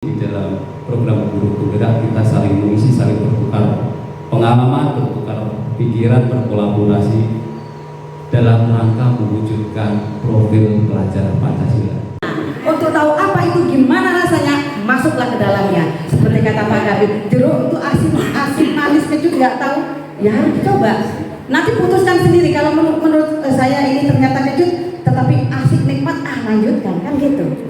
Di dalam program Guru Penggerak kita saling mengisi, saling bertukar pengalaman, bertukar pikiran, berkolaborasi dalam rangka mewujudkan profil pelajar Pancasila. Untuk tahu apa itu gimana rasanya, masuklah ke dalamnya. Seperti kata Pak Kabit, jeruk itu asin manis kecut, nggak tahu, ya harus dicoba. Nanti putuskan sendiri. Kalau menurut saya ini ternyata kecut, tetapi asik nikmat, lanjutkan kan gitu.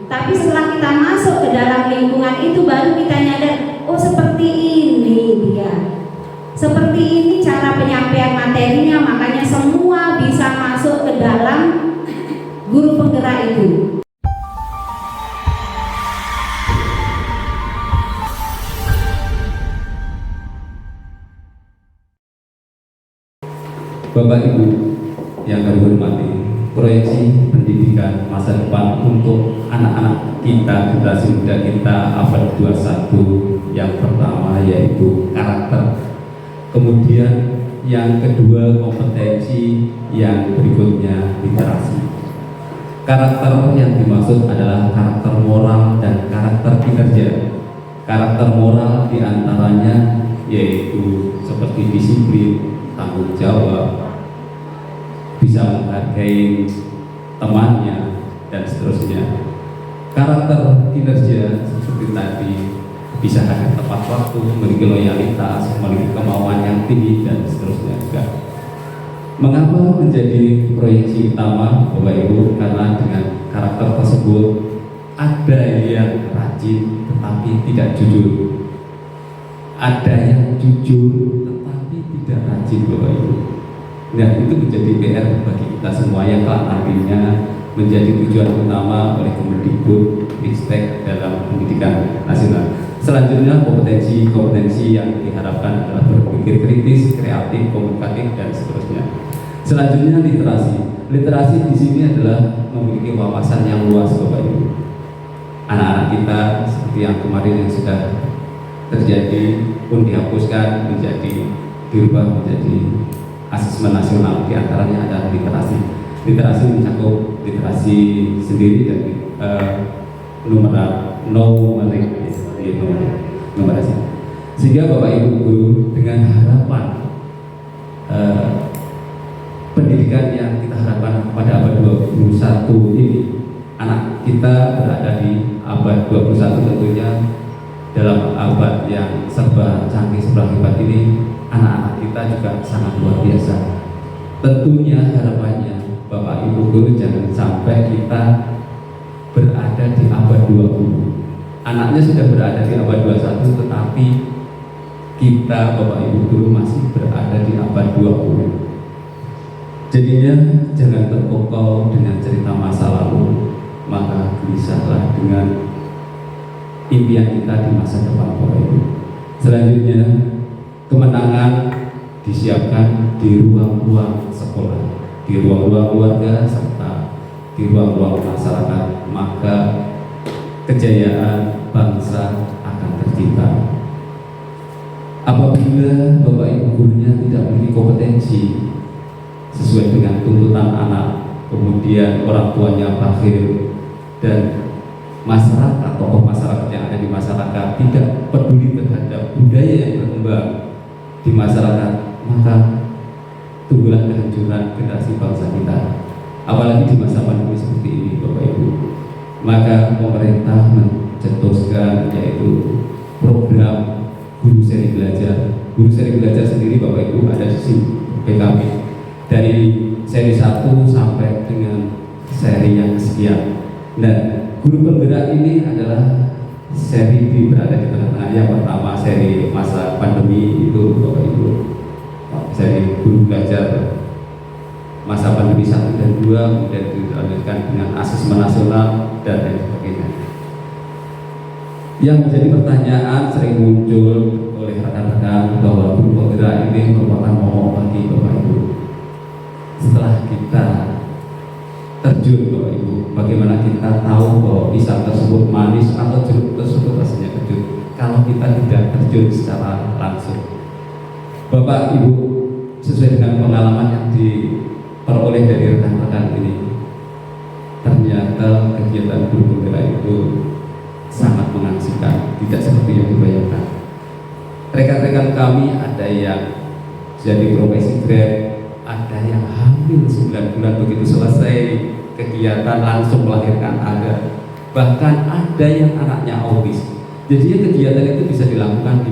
Tapi setelah kita masuk ke dalam lingkungan itu baru kita nyadar, oh seperti ini dia. Seperti ini cara penyampaian materinya, makanya semua bisa masuk ke dalam guru penggerak itu. Bapak Ibu yang kami hormati, proyeksi pendidikan masa depan untuk anak-anak kita, generasi muda kita abad 21 yang pertama yaitu karakter, kemudian yang kedua kompetensi, yang berikutnya literasi. Karakter yang dimaksud adalah karakter moral dan karakter kinerja. Karakter moral diantaranya yaitu seperti disiplin, tanggung jawab, bisa menghargai temannya, dan seterusnya. Karakter kinerja seperti tadi, bisa hadir tepat waktu, memiliki loyalitas, memiliki kemauan yang tinggi, dan seterusnya juga. Mengapa menjadi proyeksi utama Bapak Ibu? Karena dengan karakter tersebut ada yang rajin tetapi tidak jujur, ada yang jujur tetapi tidak rajin Bapak Ibu. Nah, itu menjadi PR bagi kita semua yang kelak nantinya menjadi tujuan utama oleh Kemendikbud Ristek dalam pendidikan nasional. Selanjutnya kompetensi yang diharapkan adalah berpikir kritis, kreatif, komunikatif, dan seterusnya. Selanjutnya literasi. Literasi di sini adalah memiliki wawasan yang luas Bapak Ibu. Anak-anak kita seperti yang kemarin yang sudah terjadi pun dihapuskan dirubah menjadi asesmen nasional, diantaranya ada literasi. Literasi mencakup literasi sendiri dan numerasi. Sehingga Bapak Ibu guru dengan harapan pendidikan yang kita harapkan pada abad 21 ini, anak kita berada di abad 21 tentunya dalam abad yang serba canggih, serba hebat ini, anak-anak kita juga sangat luar biasa. Tentunya harapannya Bapak Ibu guru jangan sampai kita berada di abad 20. Anaknya sudah berada di abad 21 tetapi kita Bapak Ibu guru masih berada di abad 20. Jadinya jangan terpukau dengan cerita masa lalu, maka gelisahlah dengan impian kita di masa depan Bapak Ibu. Selanjutnya, kemenangan disiapkan di ruang-ruang sekolah, di ruang-ruang keluarga, serta di ruang-ruang masyarakat, maka kejayaan bangsa akan tercipta. Apabila Bapak Ibu gurunya tidak memiliki kompetensi sesuai dengan tuntutan anak, kemudian orang tuanya bakhil, dan masyarakat, tokoh masyarakat yang ada di masyarakat tidak peduli terhadap budaya yang berkembang di masyarakat, maka tunggulah kehancuran generasi bangsa kita. Apalagi di masa pandemi seperti ini Bapak Ibu. Maka pemerintah mencetuskan yaitu program guru seri belajar. Guru seri belajar sendiri Bapak Ibu ada di PKB dari seri 1 sampai dengan seri yang kesekian. Dan guru penggerak ini adalah seri B, berada di tengah-tengah. Yang pertama seri masa pandemi itu Bapak Ibu, seri guru belajar masa pandemi 1 dan 2, kemudian dilanjutkan dengan asesmen nasional dan lain sebagainya. Yang menjadi pertanyaan sering muncul oleh rekan-rekan bahwa guru penggerak ini merupakan momok bagi Bapak Ibu. Setelah kita terjun Bapak Ibu, bagaimana kita tahu bahwa pisang tersebut manis atau jeruk tersebut rasanya kecut kalau kita tidak terjun secara langsung. Bapak Ibu, sesuai dengan pengalaman yang diperoleh dari rekan-rekan ini, ternyata kegiatan guru penggerak itu sangat mengasihkan. tidak seperti yang dibayangkan. Rekan-rekan kami ada yang jadi profesi grad, ada yang hamil 9 bulan begitu selesai kegiatan langsung melahirkan, bahkan ada yang anaknya autis. Jadi kegiatan itu bisa dilakukan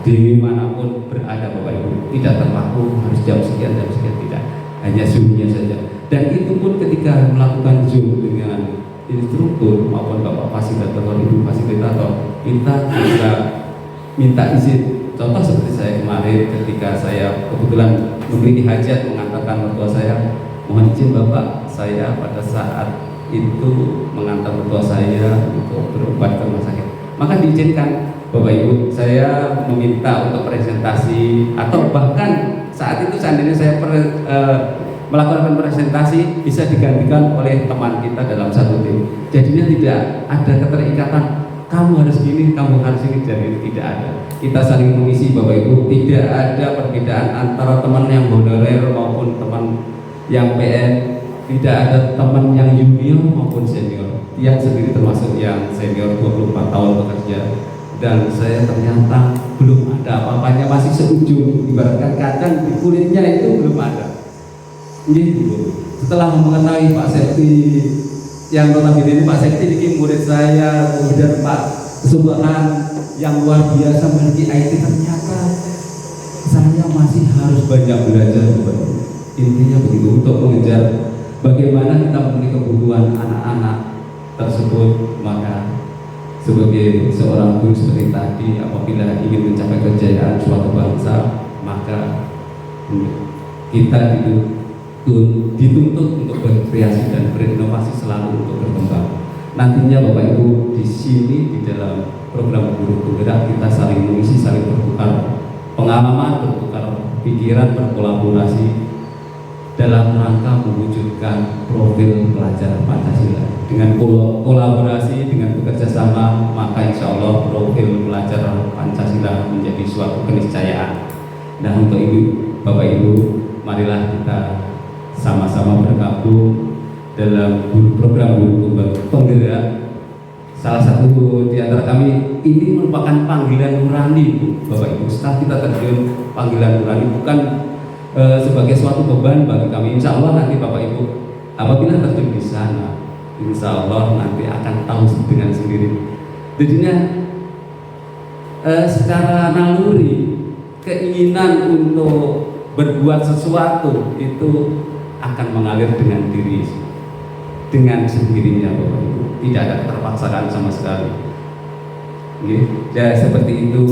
dimanapun berada Bapak Ibu, tidak terpaku harus jam sekian tidak, hanya zoomnya saja. Dan itu pun ketika melakukan zoom dengan instruktur maupun Bapak fasilitator atau Ibu fasilitator, kita bisa minta izin. Contoh seperti saya kemarin ketika saya kebetulan memiliki hajat mengantarkan mertua saya, mohon izin Bapak, saya pada saat itu mengantar mertua saya untuk berobat ke rumah sakit, maka diizinkan Bapak Ibu, saya meminta untuk presentasi, atau bahkan saat itu seandainya saya melakukan presentasi bisa digantikan oleh teman kita dalam satu tim. Jadinya tidak ada keterikatan kamu harus gini, kamu harus ini, jadi tidak ada. Kita saling mengisi Bapak Ibu, tidak ada perbedaan antara teman yang honorer maupun teman yang PN. Tidak ada teman yang junior maupun senior. Yang sendiri termasuk yang senior 24 tahun bekerja. Dan saya ternyata belum ada apa-apanya, masih seujung, ibaratkan kacang di kulitnya itu belum ada. Gitu. Setelah mengetahui Pak Sekti, yang notabene Pak Sekti ini murid saya, kemudian Pak Subhan yang luar biasa memiliki IT, ternyata saya masih harus banyak belajar. Intinya begitu, untuk mengejar bagaimana kita memenuhi kebutuhan anak-anak tersebut. Maka sebagai seorang guru seperti tadi, apabila ingin mencapai kejayaan suatu bangsa, maka kita dituntut untuk berkreasi dan berinovasi selalu untuk berkembang. Nantinya Bapak Ibu di sini di dalam program Guru Penggerak kita saling mengisi, saling bertukar pengalaman, bertukar pikiran, berkolaborasi dalam rangka mewujudkan profil pelajar Pancasila. Dengan kolaborasi, dengan bekerja sama, maka insya Allah profil pelajar Pancasila menjadi suatu keniscayaan. Nah, untuk itu Bapak Ibu, marilah kita sama-sama bergabung dalam program Guru Penggerak. Salah satu di antara kami, ini merupakan panggilan nurani Bapak Ibu. Setelah kita terjun panggilan nurani, bukan sebagai suatu beban bagi kami. Insya Allah nanti Bapak Ibu apabila terjun di sana, insya Allah nanti akan tahu dengan sendiri. Jadinya secara naluri keinginan untuk berbuat sesuatu itu akan mengalir dengan diri, dengan sendirinya Bapak Ibu. Tidak ada keterpaksaan sama sekali. Ya seperti itu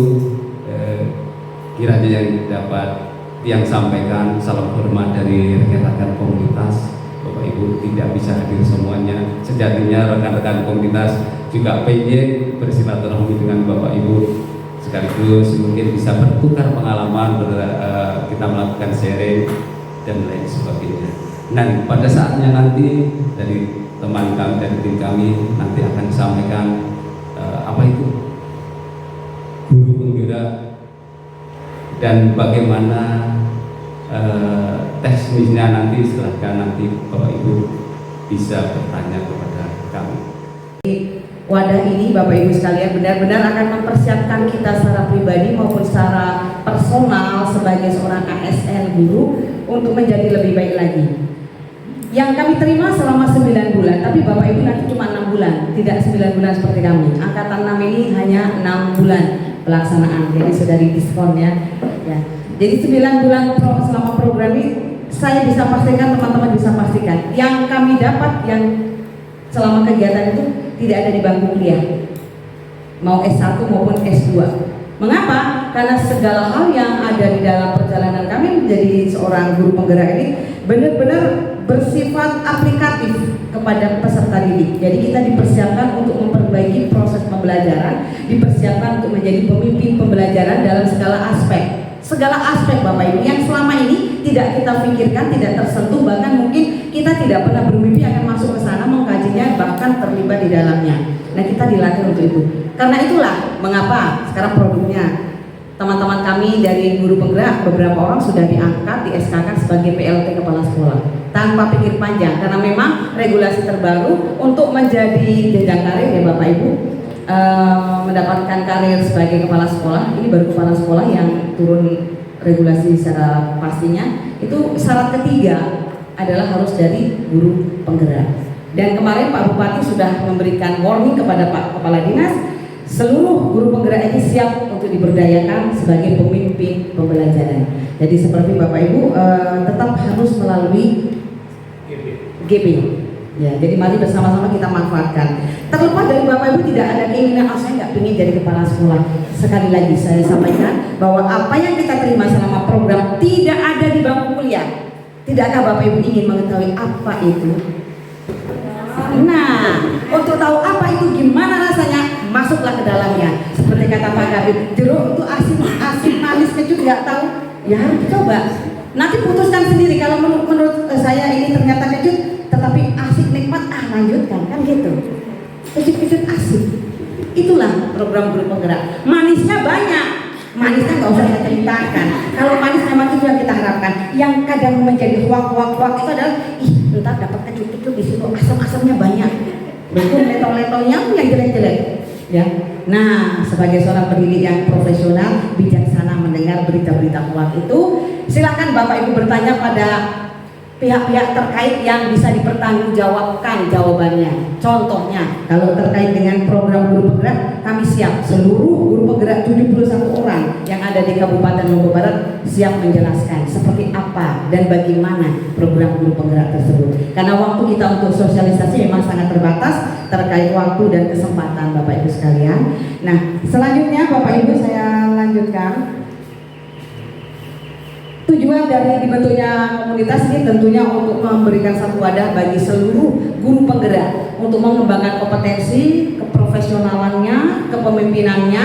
kiranya yang dapat yang sampaikan. Salam hormat dari rekan-rekan komunitas. Bapak Ibu tidak bisa hadir semuanya. Sejatinya rekan-rekan komunitas juga pengen bersilaturahmi dengan Bapak Ibu, sekaligus mungkin bisa bertukar pengalaman, kita melakukan sharing dan lain sebagainya. Nah, pada saatnya nanti dari teman kami, dari tim kami nanti akan disampaikan apa itu Guru Penggerak dan bagaimana teknisnya nanti. Silahkan nanti Bapak Ibu bisa bertanya kepada kami. Wadah ini Bapak Ibu sekalian benar-benar akan mempersiapkan kita secara pribadi maupun secara personal sebagai seorang ASN guru untuk menjadi lebih baik lagi. Yang kami terima selama 9 bulan, tapi Bapak Ibu nanti cuma 6 bulan, tidak 9 bulan seperti kami. Angkatan 6 ini hanya 6 bulan pelaksanaan, jadi sudah didiskon ya. Jadi 9 bulan selama program ini saya bisa pastikan, teman-teman bisa pastikan, yang kami dapat yang selama kegiatan itu tidak ada di bangku kuliah, mau S1 maupun S2. Mengapa? Karena segala hal yang ada di dalam perjalanan kami menjadi seorang guru penggerak ini benar-benar bersifat aplikatif kepada peserta didik. Jadi kita dipersiapkan untuk memperbaiki proses pembelajaran, dipersiapkan untuk menjadi pemimpin pembelajaran dalam segala aspek. Segala aspek Bapak Ibu yang selama ini tidak kita pikirkan, tidak tersentuh, bahkan mungkin kita tidak pernah bermimpi akan masuk ke sana, mengkajinya, bahkan terlibat di dalamnya. Nah, kita dilatih untuk itu. Karena itulah mengapa sekarang produknya teman-teman kami dari Guru Penggerak, beberapa orang sudah diangkat, di SK-kan sebagai PLT Kepala Sekolah tanpa pikir panjang, karena memang regulasi terbaru untuk menjadi jenjang karir ya Bapak Ibu, mendapatkan karir sebagai kepala sekolah. Ini baru kepala sekolah yang turun regulasi secara pastinya. Itu syarat ketiga adalah harus dari guru penggerak. Dan kemarin Pak Bupati sudah memberikan warning kepada Pak Kepala Dinas, seluruh guru penggerak ini siap untuk diberdayakan sebagai pemimpin pembelajaran. Jadi seperti Bapak Ibu tetap harus melalui GB. Ya, jadi mari bersama-sama kita manfaatkan. Terlepas dari Bapak Ibu tidak ada keinginan, saya nggak ingin jadi kepala sekolah. Sekali lagi saya sampaikan bahwa apa yang kita terima selama program tidak ada di bangku kuliah. Tidakkah Bapak Ibu ingin mengetahui apa itu? Nah, untuk tahu apa itu gimana rasanya, masuklah ke dalamnya. Seperti kata Pak Kabir, jeruk itu asin manis kecut nggak tahu, ya harus dicoba. Nanti putuskan sendiri. Kalau menurut saya ini ternyata kecut, tetapi asik nikmat, lanjutkan kan gitu. Kecut-kecut asik. Itulah program guru penggerak. Manisnya banyak. Manisnya nggak usah saya ceritakan. Kalau manis memang itu yang kita harapkan. Yang kadang menjadi wak itu adalah ntar dapat kecut-kecut di situ, asam-asamnya banyak. Betul, letol-letolnya yang jelek-jelek. Ya. Nah, sebagai seorang pendidik yang profesional, bijaksana mendengar berita-berita hoax itu, silakan Bapak Ibu bertanya pada pihak-pihak terkait yang bisa dipertanggungjawabkan jawabannya. Contohnya, kalau terkait dengan program guru penggerak, kami siap seluruh guru penggerak 71 orang yang ada di Kabupaten Lombok Barat siap menjelaskan seperti apa dan bagaimana program guru penggerak tersebut. Karena waktu kita untuk sosialisasi memang sangat terbatas terkait waktu dan kesempatan Bapak Ibu sekalian. Nah, selanjutnya Bapak Ibu saya lanjutkan. Tujuan dari dibentuknya komunitas ini tentunya untuk memberikan satu wadah bagi seluruh guru penggerak untuk mengembangkan kompetensi, keprofesionalannya, kepemimpinannya,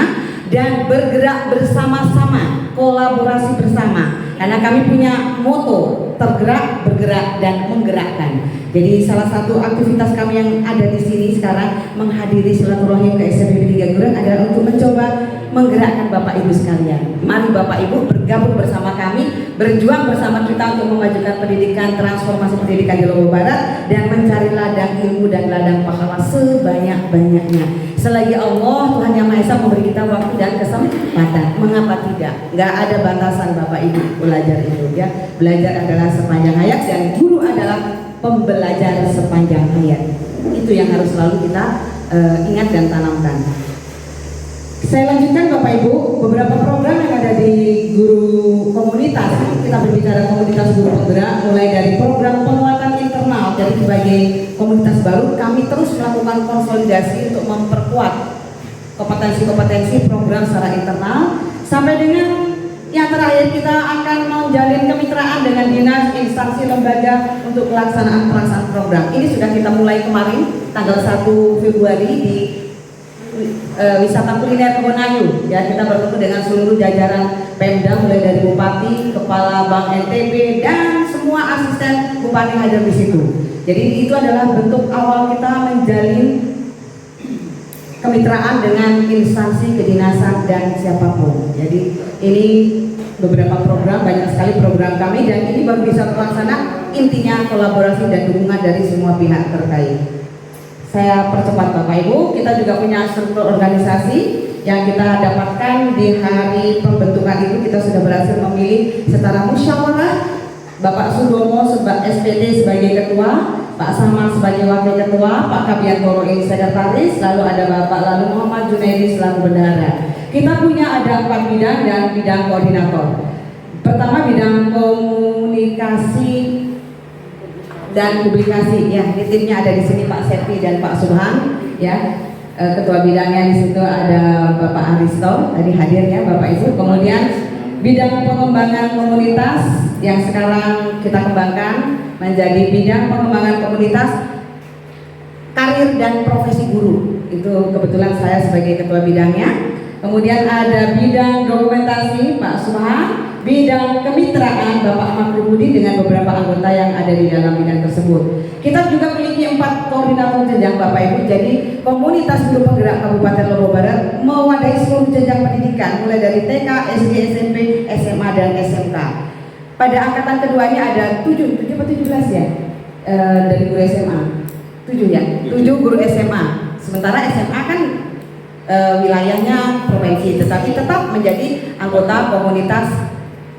dan bergerak bersama-sama, kolaborasi bersama. Karena kami punya moto tergerak, bergerak, dan menggerakkan. Jadi salah satu aktivitas kami yang ada di sini sekarang menghadiri silaturahim ke SMP 3 Gurun adalah untuk mencoba menggerakkan Bapak Ibu sekalian. Mari Bapak Ibu bergabung bersama kami, berjuang bersama kita untuk memajukan pendidikan, transformasi pendidikan di Lombok Barat, dan mencari ladang ilmu dan ladang pahala sebanyak-banyaknya. Selagi Allah Tuhan Yang Maha Esa memberi kita waktu dan kesempatan, mengapa tidak? Nggak ada batasan Bapak Ibu belajar itu ya. Belajar adalah sepanjang hayat dan guru adalah pembelajar sepanjang hayat. Itu yang harus selalu kita ingat dan tanamkan. Saya lanjutkan Bapak Ibu, beberapa program yang ada di guru komunitas. Kita berbicara komunitas guru penggerak, mulai dari program penguatan internal. Jadi sebagai komunitas baru, kami terus melakukan konsolidasi untuk memperkuat kompetensi-kompetensi program secara internal. Sampai dengan yang terakhir, kita akan menjalin kemitraan dengan dinas, instansi, lembaga untuk pelaksanaan program. Ini sudah kita mulai kemarin, tanggal 1 Februari di wisata kuliner Kebonayu. Ya, kita bertemu dengan seluruh jajaran Pemda, mulai dari Bupati, Kepala Bank NTB, dan semua asisten Bupati hadir di situ. Jadi itu adalah bentuk awal kita menjalin kemitraan dengan instansi kedinasan dan siapapun. Jadi ini beberapa program, banyak sekali program kami, dan ini baru bisa terlaksana. Intinya kolaborasi dan dukungan dari semua pihak terkait. Saya percepat Bapak Ibu, kita juga punya struktur organisasi yang kita dapatkan di hari pembentukan itu. Kita sudah berhasil memilih secara musyawarah Bapak Sudomo SPD sebagai ketua, Pak Sama sebagai wakil ketua, Pak Kabiantoro ini sekretaris, lalu ada Bapak lalu Muhammad Junaidi selaku bendahara. Kita punya ada 4 bidang dan bidang koordinator. Pertama bidang komunikasi dan publikasi, ya, di timnya ada di sini Pak Sepi dan Pak Subhan, ya. Ketua bidangnya di situ ada Bapak Aristo, tadi hadir ya Bapak Ibu. Kemudian bidang pengembangan komunitas yang sekarang kita kembangkan menjadi bidang pengembangan komunitas karir dan profesi guru. Itu kebetulan saya sebagai ketua bidangnya. Kemudian ada bidang dokumentasi Pak Subhan, bidang kemitraan Bapak Ahmad Rubudi dengan beberapa anggota yang ada di dalam bidang tersebut. Kita juga memiliki 4 koordinator jenjang Bapak Ibu. Jadi komunitas guru penggerak Kabupaten Lombok Barat mewadahi seluruh jenjang pendidikan mulai dari TK, SD, SMP, SMA dan SMK. Pada angkatan keduanya ada 7 atau 17 ya dari guru SMA. 7 ya, 7 guru SMA. Sementara SMA kan wilayahnya provinsi, tetapi tetap menjadi anggota komunitas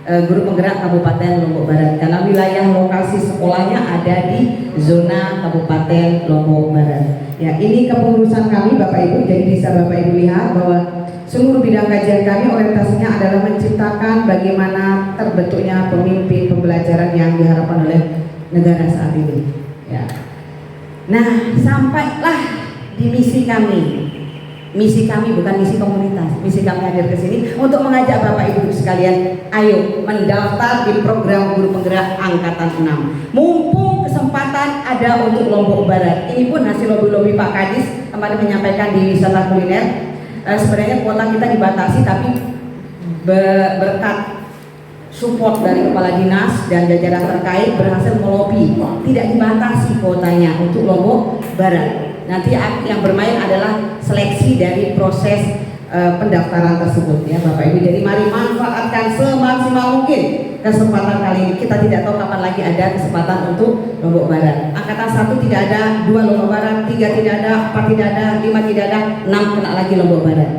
guru penggerak Kabupaten Lombok Barat karena wilayah lokasi sekolahnya ada di zona Kabupaten Lombok Barat. Ya, ini kepengurusan kami Bapak Ibu, jadi bisa Bapak Ibu lihat bahwa seluruh bidang kajian kami orientasinya adalah menciptakan bagaimana terbentuknya pemimpin pembelajaran yang diharapkan oleh negara saat ini. Ya. Nah, sampailah di misi kami. Misi kami bukan misi komunitas. Misi kami hadir ke sini untuk mengajak Bapak Ibu sekalian, ayo mendaftar di program guru penggerak angkatan 6. Mumpung kesempatan ada untuk Lombok Barat. Ini pun hasil lobby-lobby Pak Kadis kemarin menyampaikan di wisata kuliner. Sebenarnya kuota kita dibatasi, tapi berkat support dari kepala dinas dan jajaran terkait berhasil melobi tidak dibatasi kuotanya untuk Lombok Barat. Nanti yang bermain adalah seleksi dari proses pendaftaran tersebut ya Bapak Ibu. Jadi mari manfaatkan semaksimal mungkin kesempatan kali ini. Kita tidak tahu kapan lagi ada kesempatan untuk Lombok Barat. Angkatan 1 tidak ada, 2 Lombok Barat, 3 tidak ada, 4 tidak ada, 5 tidak ada, 6 kena lagi Lombok Barat.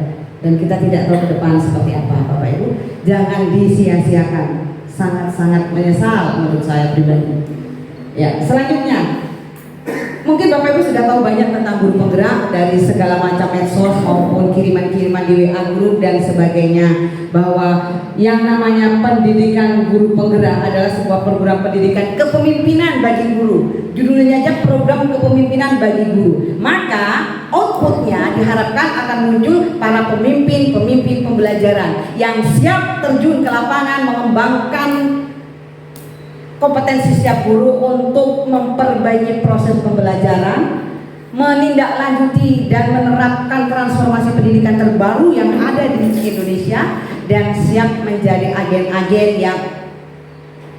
Dan kita tidak tahu ke depan seperti apa Bapak Ibu. Jangan disia-siakan. Sangat-sangat menyesal menurut saya pribadi. Ya, selanjutnya mungkin Bapak Ibu sudah tahu banyak tentang guru penggerak dari segala macam medsos maupun kiriman-kiriman di WA grup dan sebagainya, bahwa yang namanya pendidikan guru penggerak adalah sebuah program pendidikan kepemimpinan bagi guru. Judulnya aja program kepemimpinan bagi guru. Maka outputnya diharapkan akan muncul para pemimpin pembelajaran yang siap terjun ke lapangan mengembangkan kompetensi setiap guru untuk memperbaiki proses pembelajaran, menindaklanjuti dan menerapkan transformasi pendidikan terbaru yang ada di Indonesia, dan siap menjadi agen-agen yang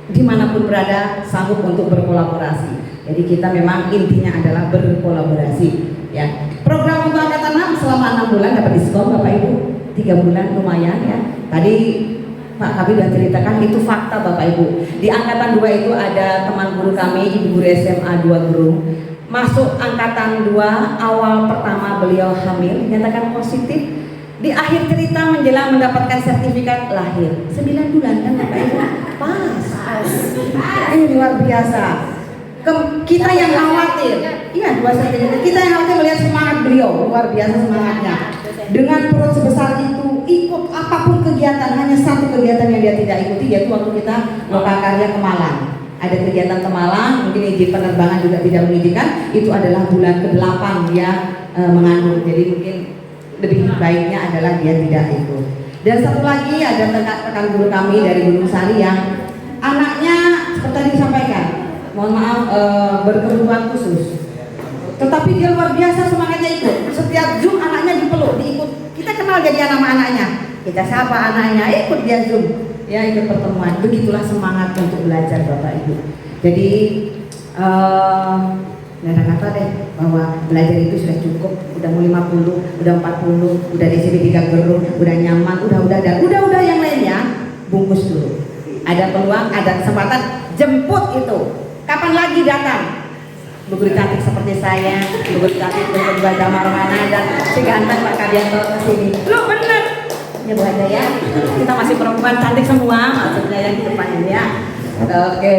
dimanapun berada sanggup untuk berkolaborasi. Jadi kita memang intinya adalah berkolaborasi. Ya. Program untuk angkatan 6 selama 6 bulan dapat diskon Bapak Ibu, 3 bulan lumayan ya. Tadi Pak Kabir sudah ceritakan itu fakta Bapak Ibu. Di angkatan 2 itu ada teman guru kami, Ibu Guru SMA 2 guru. Masuk angkatan 2, awal pertama beliau hamil, dinyatakan positif. Di akhir cerita menjelang mendapatkan sertifikat lahir. 9 bulan kan Bapak Ibu? Pas. Ini luar biasa. Kita yang khawatir. Iya, 2 sertifikat. Kita yang khawatir melihat semangat beliau, luar biasa semangatnya. Dengan perut sebesar itu ikut apapun kegiatan, hanya satu kegiatan yang dia tidak ikuti, yaitu waktu kita lokakarya ke Malang. Ada kegiatan ke Malang, mungkin izin penerbangan juga tidak mengizinkan. Itu adalah bulan ke-8 dia mengandung. Jadi mungkin lebih baiknya adalah dia tidak ikut. Dan satu lagi ada rekan guru kami dari Gunung Sari yang anaknya seperti tadi disampaikan, mohon maaf berkebutuhan khusus. Tetapi dia luar biasa semangatnya ikut. Setiap Zoom anaknya dipeluk, diikut. Kita kenal jadi nama anaknya. Kita sapa anaknya, ikut dia Zoom. Ya, ikut pertemuan. Begitulah semangat untuk belajar Bapak Ibu. Jadi nggak ada kata deh bahwa belajar itu sudah cukup. Udah mau 50, udah 40, udah di SMP 3 gerung, udah nyaman, udah yang lainnya bungkus dulu. Ada peluang, ada kesempatan, jemput itu. Kapan lagi datang? Bu Guru cantik seperti saya, Bu Guru cantik, Bu Guru Baca Marmana, dan si ganteng Pak Karyanto kesini. Lu bener, ya Bu aja ya. Kita masih perempuan cantik semua, maksudnya yang di depan ini ya. Oke,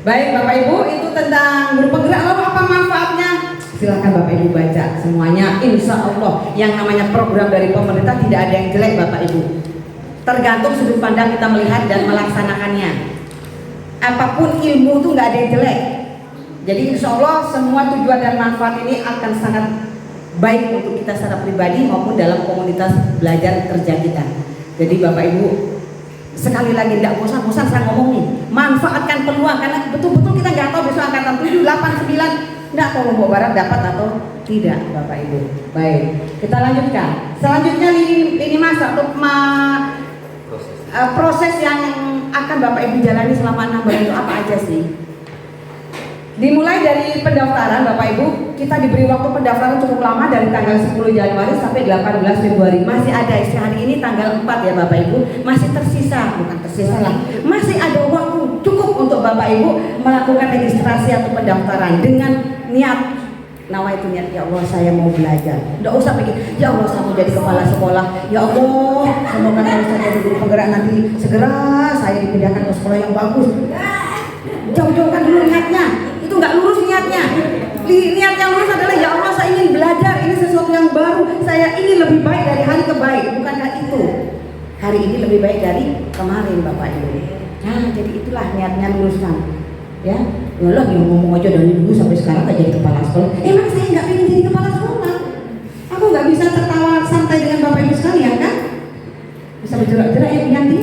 baik Bapak Ibu, itu tentang guru penggerak. Lalu apa manfaatnya? Silahkan Bapak Ibu baca semuanya. Insya Allah yang namanya program dari pemerintah tidak ada yang jelek Bapak Ibu. Tergantung sudut pandang kita melihat dan melaksanakannya. Apapun ilmu itu nggak ada yang jelek. Jadi insya Allah semua tujuan dan manfaat ini akan sangat baik untuk kita secara pribadi maupun dalam komunitas belajar kerja kita. Jadi Bapak Ibu sekali lagi tidak bosan-bosan saya ngomong nih, manfaatkan peluang karena betul-betul kita nggak tahu besok angkatan 7, 8, 9 nggak tahu Lombok Barat dapat atau tidak Bapak Ibu. Baik, kita lanjutkan. Selanjutnya ini masa untuk proses yang akan Bapak Ibu jalani selama 6 bulan itu apa aja sih? Dimulai dari pendaftaran Bapak Ibu, kita diberi waktu pendaftaran cukup lama dari tanggal 10 Januari sampai 18 Februari. Masih ada hari ini tanggal 4 ya Bapak Ibu, masih tersisa, bukan tersisa lah, masih ada waktu cukup untuk Bapak Ibu melakukan registrasi atau pendaftaran dengan niat nawaitu niat, ya Allah saya mau belajar. Nggak usah pikir, ya Allah saya mau jadi kepala sekolah, ya Allah semoga kalau saya jadi guru penggerak nanti segera saya dipindahkan ke sekolah yang bagus. Jauh-jauhkan dulu niatnya, itu nggak lurus niatnya. Niat yang lurus adalah ya Allah saya ingin belajar, ini sesuatu yang baru, saya ingin lebih baik dari hari ke baik, bukankah itu? Hari ini lebih baik dari kemarin Bapak Ibu. Nah jadi itulah niatnya luruskan. Ya, Allah yang ngomong aja dari dulu sampai sekarang gak jadi kepala sekolah. Emang saya nggak pengen jadi kepala sekolah. Aku nggak bisa tertawa santai dengan Bapak Ibu sekalian kan? Bisa bergerak-gerak ya Bianti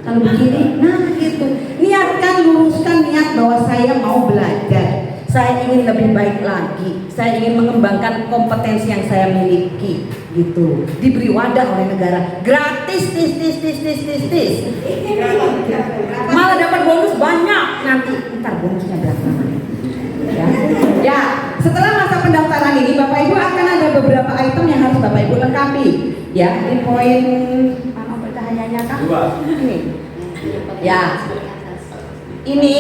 kalau begini. Nah gitu. Niatkan, luruskan niat bahwa saya mau belajar. Saya ingin lebih baik lagi. Saya ingin mengembangkan kompetensi yang saya miliki. Gitu. Diberi wadah oleh negara. Gratis, tis. Malah dapat bonus banyak nanti. Ntar bonusnya berapa? Ya. Setelah masa pendaftaran ini, Bapak Ibu akan ada beberapa item yang harus Bapak Ibu lengkapi. Ya, di poin mana pertanyaannya kan? Ini. Ya. Ini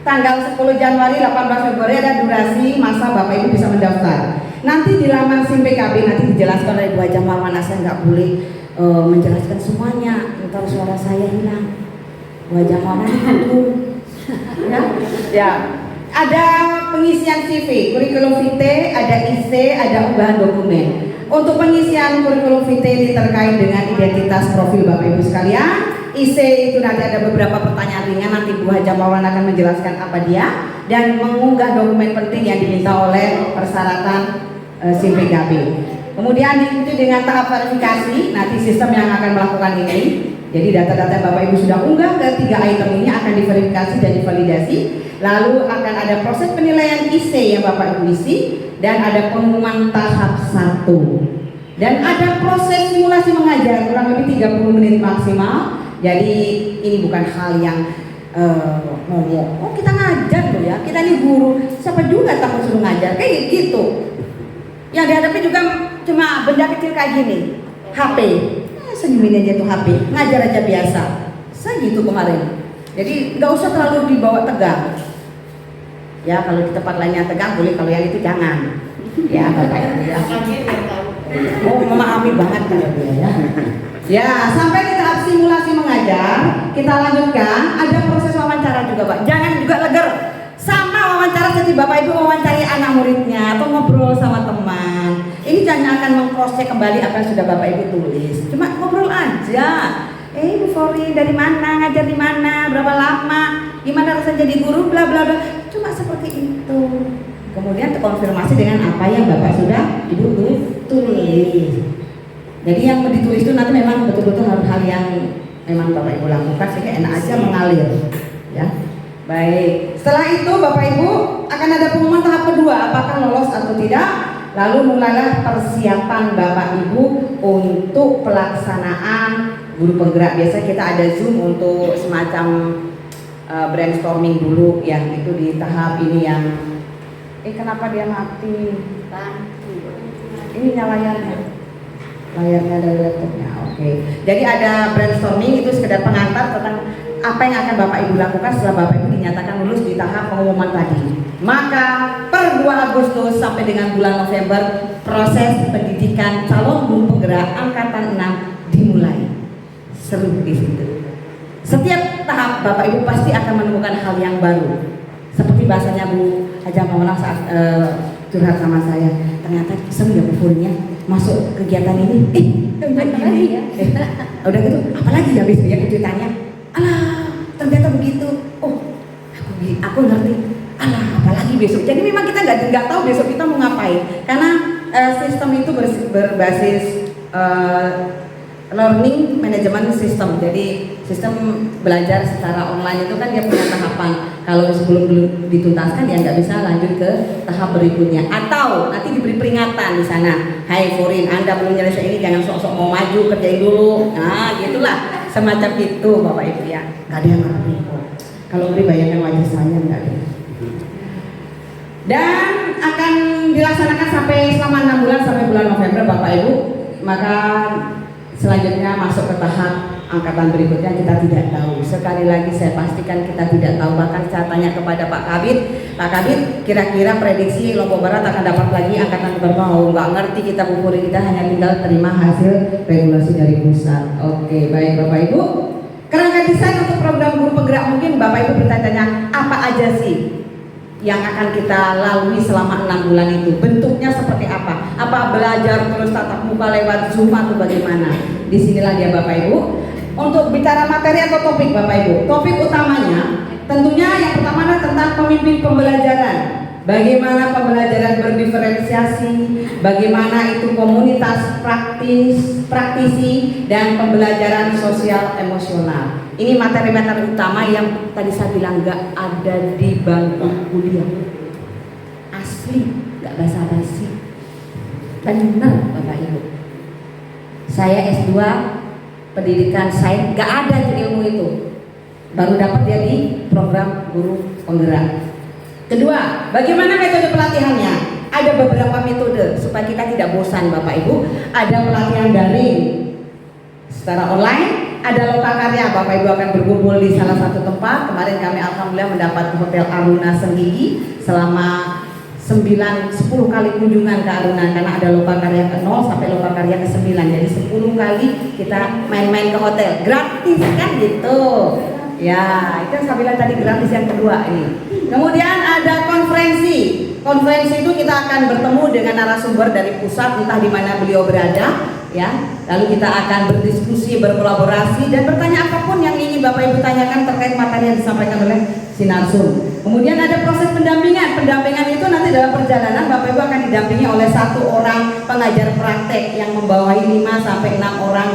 tanggal 10 Januari 18 Februari ada durasi masa Bapak Ibu bisa mendaftar. Nanti di laman SIM PKB nanti dijelaskan oleh Bu Haja Marwana, saya nggak boleh menjelaskan semuanya, ntar suara saya hilang. Bu Haja Marwana itu ya. Ada pengisian CV, kurikulum vitae, ada IC, ada unggahan dokumen. Untuk pengisian kurikulum vitae ini terkait dengan identitas profil Bapak Ibu sekalian. IC itu nanti ada beberapa pertanyaan ringan, nanti Bu Haja Marwana akan menjelaskan apa dia, dan mengunggah dokumen penting yang diminta oleh persyaratan SIM PKB. Kemudian diikuti dengan tahap verifikasi, nanti sistem yang akan melakukan ini. Jadi data-data Bapak Ibu sudah unggah ke 3 item ini akan diverifikasi dan divalidasi. Lalu akan ada proses penilaian IC yang Bapak Ibu isi, dan ada pengumuman tahap 1. Dan ada proses simulasi mengajar kurang lebih 30 menit maksimal. Jadi ini bukan hal yang ngomong, oh kita ngajar loh ya, kita ini guru, siapa juga takut suruh ngajar, kayak gitu. Yang dihadapi juga cuma benda kecil kayak gini, HP, senyumin aja tuh HP, ngajar aja biasa, segitu kemarin. Jadi nggak usah terlalu dibawa tegang. Ya kalau di tempat lainnya tegang boleh, kalau yang itu jangan. Ya Bapak Ibu ya. Oh memahami banget kalau dia ya. Ya sampai di tahap simulasi mengajar, kita lanjutkan. Ada proses wawancara juga Pak. Jangan juga leger. Sama wawancara seperti Bapak Ibu wawancari anak muridnya atau ngobrol sama teman. Ini jangan akan meng-cross-check kembali apa yang sudah Bapak Ibu tulis. Cuma ngobrol aja. Bu Fori dari mana, ngajar di mana, berapa lama, gimana rasanya jadi guru, bla bla bla. Cuma seperti itu. Kemudian terkonfirmasi dengan apa yang Bapak sudah Ibu tulis. Jadi yang ditulis itu nanti memang betul-betul hal-hal yang memang Bapak Ibu lakukan sehingga enak aja mengalir. Ya. Baik, setelah itu Bapak Ibu akan ada pengumuman tahap kedua, apakah lolos atau tidak. Lalu mulailah persiapan Bapak Ibu untuk pelaksanaan guru penggerak. Biasa kita ada Zoom untuk semacam brainstorming dulu, yang itu di tahap ini yang kenapa dia mati? Ini layarnya dari laptopnya. Oke. Jadi ada brainstorming, itu sekedar pengantar tentang apa yang akan Bapak Ibu lakukan setelah Bapak Ibu dinyatakan lulus di tahap pengumuman tadi. Maka per 2 Agustus sampai dengan bulan November proses pendidikan calon guru penggerak angkatan 6 dimulai. Seru di situ. Setiap tahap Bapak Ibu pasti akan menemukan hal yang baru. Seperti bahasanya Bu Haja Marwana saat curhat sama saya. Ternyata seru ya Bu Furinya masuk kegiatan ini. Apalagi ya? Udah gitu, apalagi ya besok ya kejutannya. Alah, ternyata begitu. Oh, aku ngerti. Alah, apalagi besok. Jadi memang kita nggak tahu besok kita mau ngapain. Karena sistem itu berbasis learning management system. Jadi sistem belajar secara online itu kan dia punya tahapan. Kalau sebelum dituntaskan dia nggak bisa lanjut ke tahap berikutnya. Atau nanti diberi peringatan di sana. Hai Forin, Anda belum nyelesai ini, jangan sok-sok mau maju, kerjain dulu. Nah, gitulah. Semacam itu Bapak Ibu ya. Gak ada yang ngerti kok. Kalau beri bayangkan wajah saya enggak ada. Dan akan dilaksanakan sampai selama 6 bulan sampai bulan November Bapak Ibu. Maka selanjutnya masuk ke tahap angkatan berikutnya kita tidak tahu. Sekali lagi saya pastikan kita tidak tahu. Bahkan saya tanya kepada Pak Kabid, Pak Kabid kira-kira prediksi Lombok Barat akan dapat lagi angkatan berapa? Oh, nggak ngerti kita Bupuri, kita hanya tinggal terima hasil regulasi dari pusat. Oke, baik Bapak Ibu. Kerangka desain untuk program guru penggerak, mungkin Bapak Ibu bertanya apa aja sih yang akan kita lalui selama 6 bulan itu, bentuknya seperti apa? Apa belajar terus tatap muka lewat Zoom atau bagaimana? Disinilah dia Bapak Ibu. Untuk bicara materi atau topik Bapak Ibu, topik utamanya tentunya yang pertama adalah tentang pemimpin pembelajaran. Bagaimana pembelajaran berdiferensiasi, bagaimana itu komunitas praktisi dan pembelajaran sosial emosional. Ini materi-materi utama yang tadi saya bilang nggak ada di bangku kuliah. Asli, nggak basa-basi. Benar Bapak Ibu. Saya S2 pendidikan sains, nggak ada itu ilmu itu. Baru dapat dia di program guru penggerak. Kedua, bagaimana metode pelatihannya? Ada beberapa metode supaya kita tidak bosan Bapak Ibu. Ada pelatihan daring secara online, ada lokakarya. Bapak Ibu akan berkumpul di salah satu tempat. Kemarin kami alhamdulillah mendapat Hotel Aruna Senggigi selama 9-10 kali kunjungan ke Aruna, karena ada lokakarya ke 0 sampai lokakarya ke 9. Jadi 10 kali kita main-main ke hotel. Gratis kan gitu. Ya, itu yang saya bilang tadi gratis yang kedua ini. Kemudian ada konferensi. Konferensi itu kita akan bertemu dengan narasumber dari pusat, entah di mana beliau berada, ya. Lalu kita akan berdiskusi, berkolaborasi dan bertanya apapun yang ingin Bapak Ibu tanyakan terkait materi yang disampaikan oleh Sinarsum. Kemudian ada proses pendampingan. Pendampingan itu nanti dalam perjalanan Bapak Ibu akan didampingi oleh 1 orang pengajar praktek yang membawahi 5 sampai 6 orang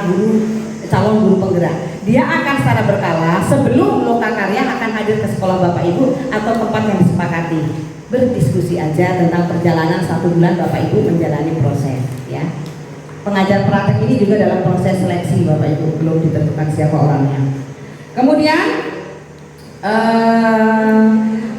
calon guru penggerak. Dia akan secara berkala sebelum lokakarya akan hadir ke sekolah Bapak Ibu atau tempat yang disepakati. Berdiskusi aja tentang perjalanan 1 bulan Bapak Ibu menjalani proses, ya. Pengajar praktek ini juga dalam proses seleksi Bapak Ibu, belum ditentukan siapa orangnya. Kemudian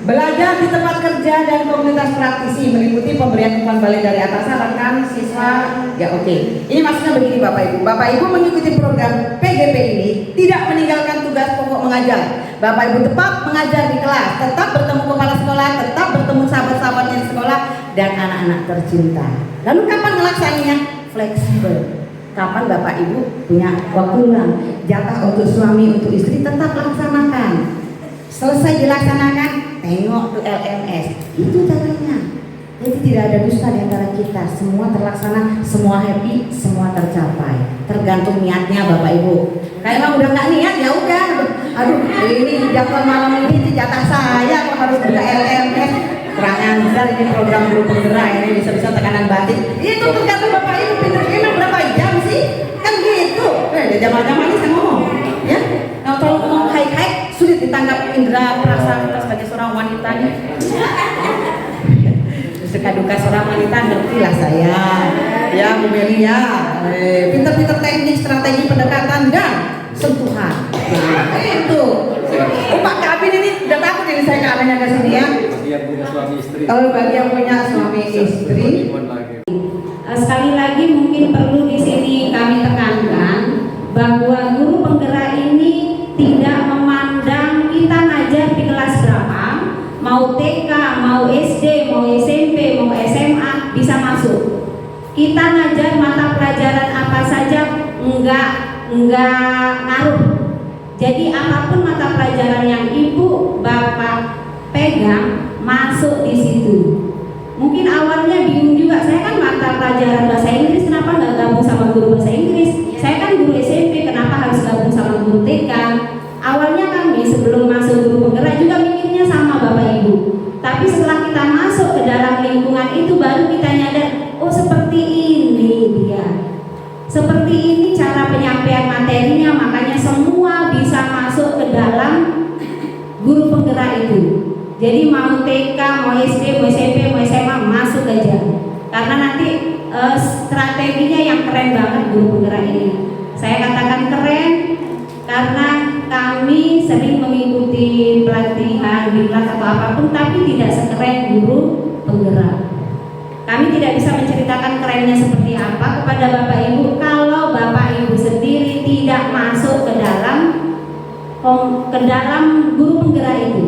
belajar di tempat kerja dan komunitas praktisi, meliputi pemberian umpan balik dari atasan, rekan, siswa. Ya oke. Ini maksudnya begini Bapak Ibu. Bapak Ibu mengikuti program PGP ini tidak meninggalkan tugas pokok mengajar. Bapak Ibu tetap mengajar di kelas, tetap bertemu kepala sekolah, tetap bertemu sahabat-sahabatnya di sekolah dan anak-anak tercinta. Lalu kapan ngelaksaninya? Fleksibel. Kapan Bapak Ibu punya waktu luang, jatah untuk suami, untuk istri, tetap laksanakan. Selesai dilaksanakan, tengok tuh LMS. Itu caranya. Jadi tidak ada dusta di antara kita. Semua terlaksana, semua happy, semua tercapai. Tergantung niatnya Bapak Ibu. Kalau udah nggak niat ya udah. Aduh, ini jadwal malam ini jatah saya kok harus buka LMS. Kurang ajar ini program guru penggerak ini bisa-bisa tekanan batin. Itu tergantung Bapak Ibu. Pinter emang berapa jam sih? Kan gitu. Jam-jam ini saya ngomong, ya. Kalau ngomong hai-hai sulit ditangkap indera perasaan kita sebagai seorang wanita nih. Suka duka seorang wanita ngertilah saya, ya Bu Meli ya. Pinter-pinter teknik, strategi pendekatan dan sentuhan. Nah, itu. Pak Kabin ini udah takut ini saya ke arahnya ke sini ya. Yang punya suami istri. Kalau bagi yang punya suami istri. Sekali lagi mungkin perlu di sini kami tekankan bahwa guru penggerak ini tidak memandang kita ngajar di kelas berapa, mau TK, mau SD, mau SMP, mau SMA bisa masuk. Kita ngajar mata pelajaran apa saja enggak ngaruh. Jadi apapun mata pelajaran yang ibu bapak pegang masuk di situ. Mungkin awalnya bingung juga, saya kan mata pelajaran bahasa Inggris, kenapa nggak gabung sama guru bahasa Inggris? Saya kan guru SMP, kenapa harus gabung sama guru TK? Awalnya kami sebelum masuk guru penggerak juga mikirnya sama Bapak Ibu. Tapi setelah kita masuk ke dalam lingkungan itu baru kita nyadar, oh seperti ini dia. Seperti ini cara penyampaian materinya, makanya semua bisa masuk ke dalam guru penggerak itu. Jadi mau TK, mau SD, mau SMP, mau SMA masuk aja. Karena nanti strateginya yang keren banget guru penggerak ini. Saya katakan keren karena kami sering mengikuti pelatihan di kelas atau apapun, tapi tidak sekeren guru penggerak. Kami tidak bisa menceritakan kerennya seperti apa kepada Bapak Ibu kalau Bapak Ibu sendiri tidak masuk ke dalam ke dalam guru penggerak itu.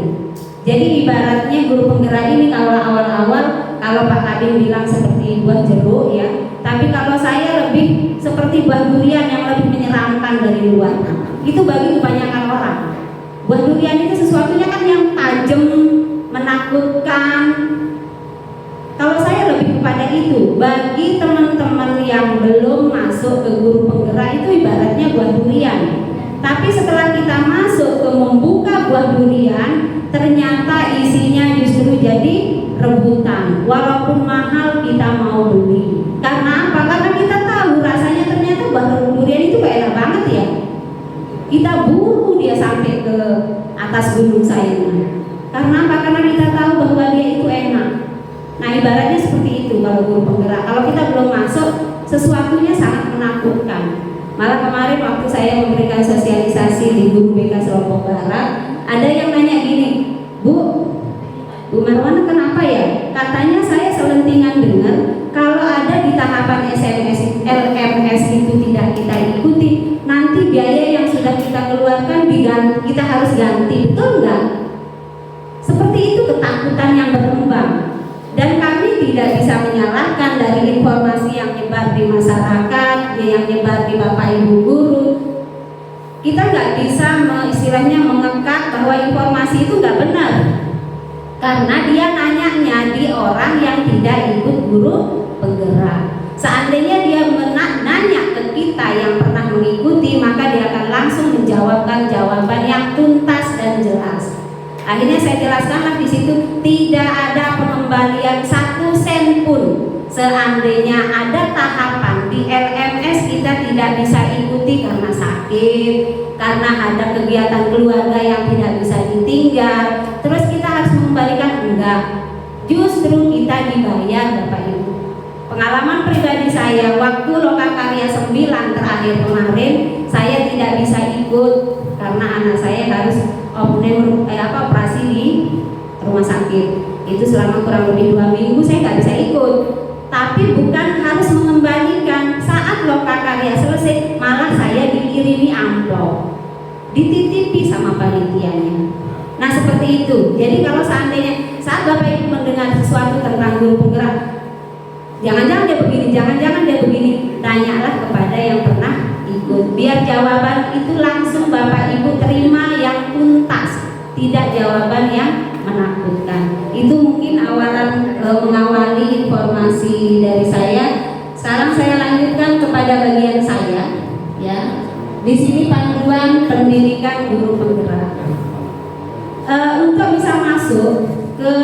Jadi ibaratnya guru penggerak ini kalau awal-awal, kalau Pak Kadin bilang seperti buah jeruk ya, tapi kalau saya lebih seperti buah durian yang lebih menyeramkan dari luar. Itu bagi kebanyakan orang. Buah durian itu sesuatunya kan yang tajam, menakutkan. Kalau saya lebih kepada itu, bagi teman-teman yang belum masuk ke guru penggerak itu ibaratnya buah durian. Tapi setelah kita masuk ke membuka buah durian, ternyata isinya justru jadi rebutan. Walaupun mahal kita mau beli. Karena apa? Karena kita tahu rasanya ternyata buah durian itu enak banget ya. Kita buru dia sampai ke atas gunung Saina. Karena apa? Karena kita tahu bahwa dia itu enak. Nah ibaratnya seperti itu kalau guru penggerak. Kalau kita belum masuk, sesuatunya sangat menakutkan. Malah kemarin waktu saya memberikan sosialisasi di Guru BK Lombok Barat, ada yang nanya gini, Bu Marwana kenapa ya? Katanya saya selentingan dengar kalau ada di tahapan SMS, LMS itu tidak kita ikuti, nanti biaya yang sudah kita keluarkan kita harus ganti, betul nggak? Seperti itu ketakutan yang berkembang. Dan kami tidak bisa menyalahkan dari informasi yang nyebar di masyarakat, yang nyebar di Bapak Ibu guru. Kita nggak bisa istilahnya mengekat bahwa informasi itu nggak benar, karena dia nanyanya di orang yang tidak ikut guru penggerak. Seandainya dia nanya ke kita yang pernah mengikuti, maka dia akan langsung menjawabkan jawaban yang tuntas dan jelas. Akhirnya saya jelaskanlah di situ, tidak ada pengembalian 1 sen pun. Seandainya ada tahapan di LMS kita tidak bisa ikuti karena sakit, karena ada kegiatan keluarga yang tidak bisa ditinggal, terus kita harus mengembalikan, enggak. Justru kita dibayar Bapak Ibu. Pengalaman pribadi saya waktu Lokakarya 9 terakhir kemarin, saya tidak bisa ikut karena anak saya harus operasi di rumah sakit. Itu selama kurang lebih 2 minggu saya nggak bisa ikut. Tapi bukan harus mengembalikan. Saat Lokakarya selesai, malah saya dikirimi amplop, dititipi sama panitianya. Nah seperti itu. Jadi kalau seandainya saat Bapak Ibu mendengar sesuatu tentang guru penggerak, jangan-jangan dia begini, jangan-jangan dia begini, tanyalah kepada yang pernah ikut. Biar jawaban itu langsung Bapak Ibu terima yang tuntas, tidak jawaban yang menakutkan. Itu mungkin awalan mengawali informasi dari saya. Sekarang saya lanjutkan kepada bagian saya, ya. Di sini panduan pendidikan guru penggerak. Untuk bisa masuk ke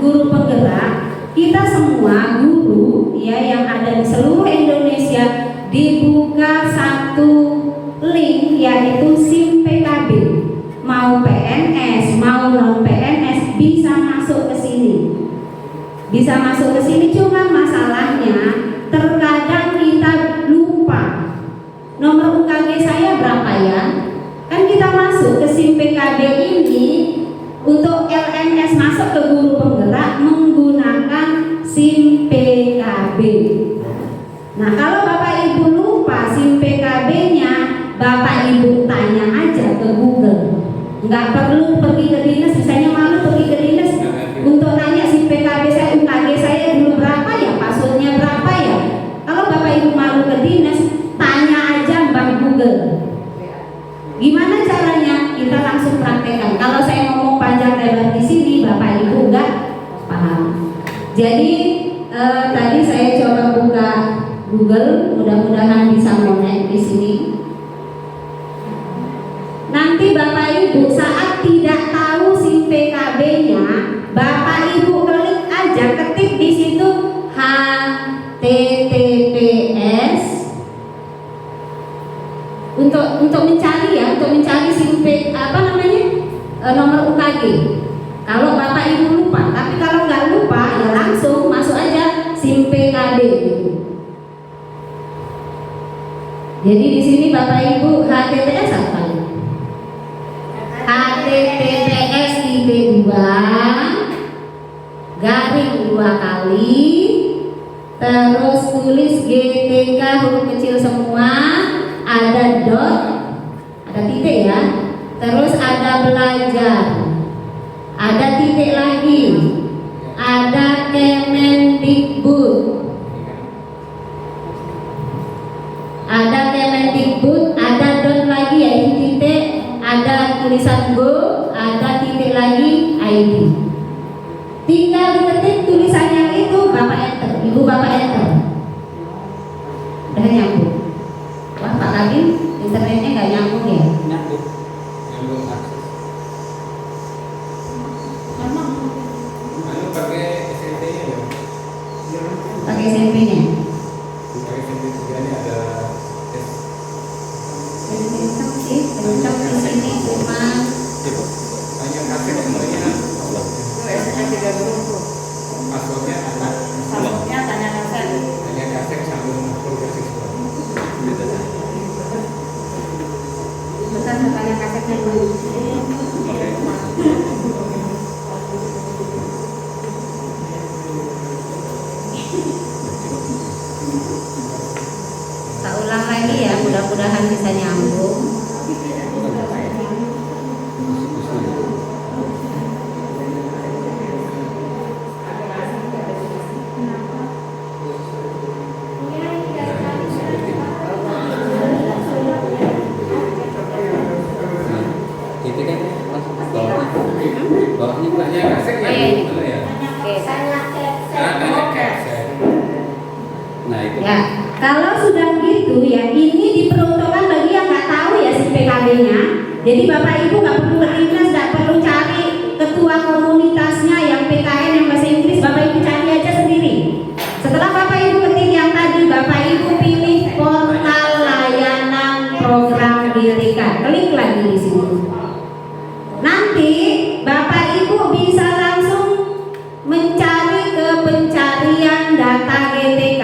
guru penggerak, kita semua guru ya yang ada di seluruh Indonesia dibuka satu link, yaitu SIM PKB. Mau PNS, mau non PNS bisa masuk ke sini. Bisa masuk ke sini, cuma masalahnya terkadang kita lupa. Nomor UKG saya berapa ya? Kan kita masuk ke SIM PKB ini untuk LMS masuk ke guru penggerak menggunakan SIM PKB. Nah, kalau Bapak Ibu lupa SIM PKB-nya, Bapak Ibu tanya aja ke Google. Nggak perlu pergi ke dinas, misalnya malu pergi ke dinas untuk nanya SIM PKB saya, UKG saya dulu berapa ya, passwordnya berapa ya. Kalau Bapak Ibu malu ke dinas, tanya aja Mbak Google. Gimana caranya? Kita langsung praktekkan. Kalau saya ngomong panjang lebar di sini, Bapak Ibu nggak paham. Jadi tadi saya coba buka Google, mudah-mudahan bisa connect di sini. Nanti Bapak Ibu saat tidak tahu SIM PKB-nya, Bapak Ibu klik aja, ketik di situ HTTPS untuk mencari ya, untuk mencari SIM nomor UKG. Kalau Bapak Ibu lupa, tapi kalau nggak lupa ya langsung masuk aja SIM PKB. Jadi di sini Bapak Ibu HTTPS apa? HTTPS titik 2 garing 2 kali, terus tulis GTK huruf kecil semua, ada dot, ada titik ya, belajar, ada titik lagi, ada Kemendikbud, ada Kemendikbud, ada dot lagi yaitu titik, ada tulisan go, ada titik lagi ID. Tinggal diketik tulisan yang itu, Bapak enter, Ibu Bapak enter. Udah nyambung. Wah Pak Kadin, internetnya nggak nyambung ya? Nyambung akses. Lalu pakai SMP-nya ya? Pakai SMP-nya. Pakai SMP 3 nya ada tes. Kencang sih, kencang di sini cuma. Hanya kaset semuanya. Passwordnya ada. Passwordnya tanya kaset. Hanya kaset sambung progresi semua. Bentar tanya kasetnya dulu. Tak ulang lagi ya, mudah-mudahan bisa nyambung. Bawahnya banyak kaset ya? Nah itu. Ya, kalau sudah gitu ya, ini diperuntukkan bagi yang nggak tahu ya si PKB-nya. Jadi Bapak Ibu nggak perlu ke Dinas, nggak perlu cari ketua komunitasnya yang PKN yang bahasa Inggris, Bapak Ibu cari aja sendiri. Setelah Bapak Ibu ketik yang tadi, Bapak Ibu pilih portal layanan program DTK. Klik lagi di sini. Nanti Bapak Ibu bisa langsung mencari ke pencarian data GTK.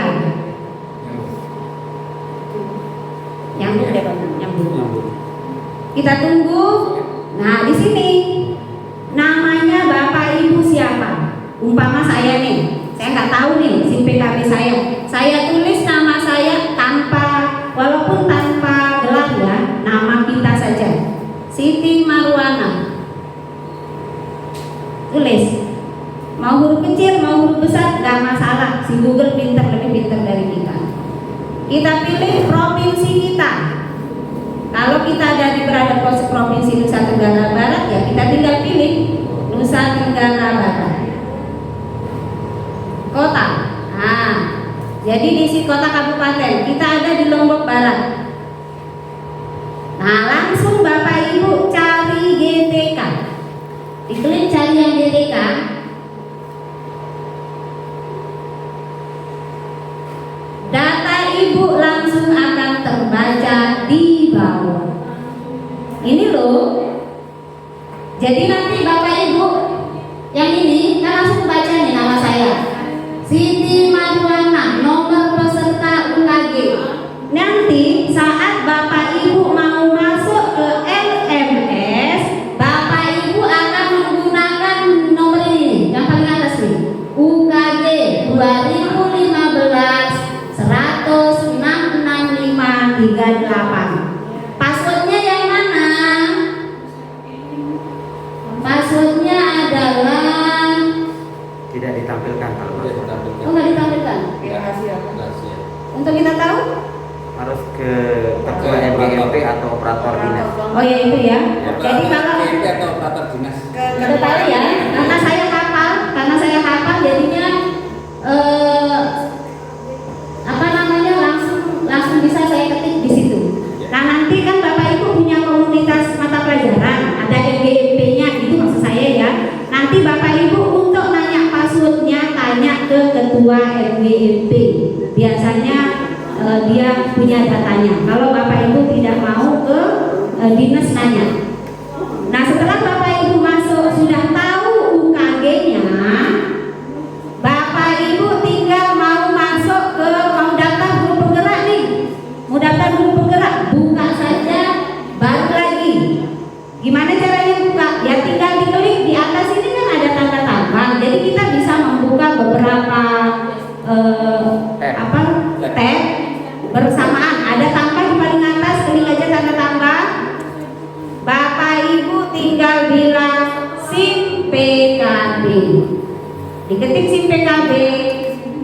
Nyambung deh Pak, nyambung. Kita tunggu. Nah di sini namanya Bapak Ibu siapa? Umpama saya nih, saya nggak tahu nih SIM PKB saya. Saya tulis nama saya tanpa, walaupun tanpa gelar ya, nama kita saja. Siti Marwana. Tulis. Mau huruf kecil, mau huruf besar, nggak masalah. Si Google pintar, lebih pintar dari kita. Kita pilih provinsi kita. Kalau kita ada di berada provinsi Nusa Tenggara Barat, ya kita tinggal pilih Nusa Tenggara Barat. Kota. Nah, jadi di si kota kabupaten kita ada di Lombok Barat. Nah, langsung Bapak Ibu cari GTK. Diklik cari yang GTK. Data Ibu langsung akan terbaca di bawah. Ini loh. Jadi nanti Bapak Ibu yang ini kan langsung baca nih nama saya. Siti Marwana, nomor peserta UKG. Nanti saat Bapak Ibu mau masuk ke LMS, Bapak Ibu akan menggunakan nomor ini yang paling atas nih. UKG 2015 1066538. Passwordnya yang mana? Passwordnya adalah tidak ditampilkan kalau Tidak ditampilkan. oh nggak ditampilkan. Rahasia. Untuk kita tahu? harus ke ketua MGMP atau operator dinas. Oh ya itu ya. Jadi kalau MGMP atau operator dinas. udah tahu ya, karena saya hafal jadinya apa namanya langsung bisa saya ketik di situ. Nah nanti kan Bapak Ibu punya komunitas mata pelajaran, ada MGMP-nya itu maksud saya ya. Nanti Bapak Ibu untuk nanya passwordnya tanya ke ketua MGMP. Biasanya dia punya datanya. Kalau Bapak Ibu tidak mau ke dinas nanya. Nah setelah Bapak Ibu masuk sudah tahu UKG-nya, Bapak Ibu tinggal mau masuk ke mau daftar guru penggerak nih, mau daftar guru penggerak, buka saja baru lagi. Gimana caranya buka? Ya tinggal diklik di atas ini kan ada tanda tambah, jadi kita bisa membuka beberapa tab bersamaan. Ada tambah di paling atas, klik aja tanda tambah. Diketik SIM PKB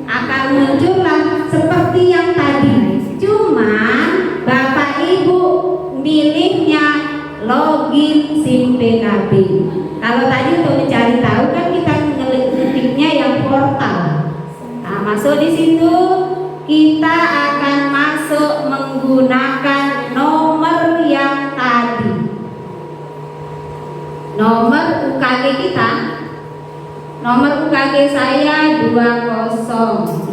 akan muncullah seperti yang tadi. Cuman Bapak Ibu milihnya login SIM PKB. Kalau tadi untuk mencari tahu kan kita ngetiknya yang portal. Nah, masuk di situ kita akan masuk menggunakan nomor yang tadi. Nomor UKG kita. Nomor UKG saya 2015